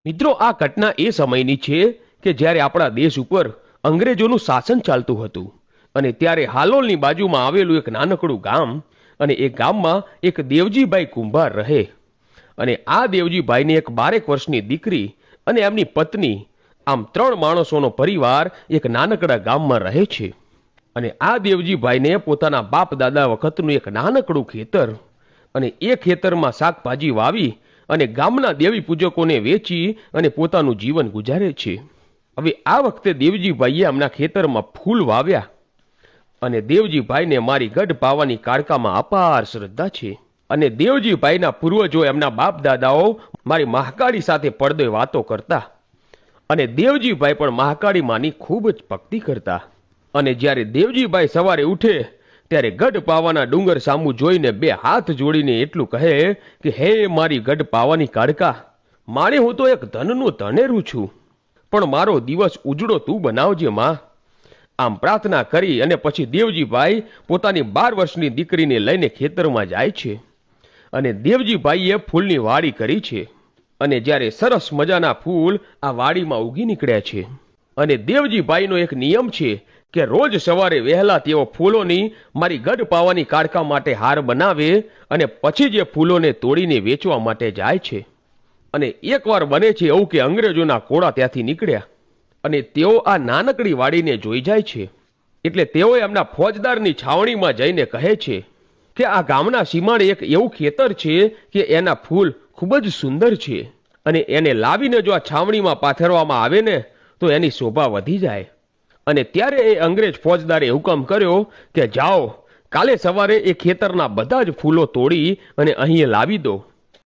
મિત્રો, આ ઘટના એ સમયની છે કે જ્યારે આપણા દેશ ઉપર અંગ્રેજોનું શાસન ચાલતું હતું અને ત્યારે હાલોલની બાજુમાં આવેલું એક નાનકડું ગામ અને એ ગામમાં એક દેવજીભાઈ કુંભાર રહે અને આ દેવજીભાઈને એક 12 વર્ષની દીકરી અને એમની પત્ની, આમ 3 માણસોનો પરિવાર એક નાનકડા ગામમાં રહે છે. અને આ દેવજીભાઈને પોતાના બાપ દાદા વખતનું એક નાનકડું ખેતર અને એ ખેતરમાં શાકભાજી વાવી અને ગામના દેવી પૂજકોને વેચી અને પોતાનું જીવન ગુજારે છે. હવે આ વખતે દેવજીભાઈએ એમના ખેતરમાં ફૂલ વાવ્યા અને દેવજીભાઈને મારી ગઢ પાવાની કાળકામાં અપાર શ્રદ્ધા છે અને દેવજીભાઈના પૂર્વજો એમના બાપ દાદાઓ મારી મહાકાળી સાથે પડદે વાતો કરતા અને દેવજીભાઈ પણ મહાકાળી માની ખૂબ જ ભક્તિ કરતા. અને જ્યારે દેવજીભાઈ સવારે ઉઠે ત્યારે ગઢ પાવાના ડુંગર સામુ જોઈને 2 હાથ જોડીને એટલું કહે કે હે મારી ગઢ પાવાની કાળકા, મારે હું તો એક ધનનું ધનેરું છું, પણ મારો દિવસ ઉજળો તું બનાવજે માં. આમ પ્રાર્થના કરી અને પછી દેવજીભાઈ પોતાની 12 વર્ષની દીકરીને લઈને ખેતરમાં જાય છે અને દેવજીભાઈએ ફૂલની વાડી કરી છે અને જ્યારે સરસ મજાના ફૂલ આ વાડીમાં ઉગી નીકળ્યા છે અને દેવજીભાઈનો એક નિયમ છે કે રોજ સવારે વહેલા તેઓ ફૂલોની મારી ગઢ પાવાની કાળકા માટે હાર બનાવે અને પછી જે ફૂલોને તોડીને વેચવા માટે જાય છે. અને એકવાર બને છે એવું કે અંગ્રેજોના કોળા ત્યાંથી નીકળ્યા અને તેઓ આ નાનકડી વાડીને જોઈ જાય છે એટલે તેઓ એમના ફોજદારની છાવણીમાં જઈને કહે છે કે આ ગામના સીમાડે એક એવું ખેતર છે કે એના ફૂલ ખૂબ જ સુંદર છે અને એને લાવીને જો આ છાવણીમાં પાથરવામાં આવે ને તો એની શોભા વધી જાય. અને ત્યારે એ અંગ્રેજ ફોજદારે હુકમ કર્યો કે જાઓ, કાલે સવારે એ ખેતરના બધા જ ફૂલો તોડી અને અહીં લાવી દો.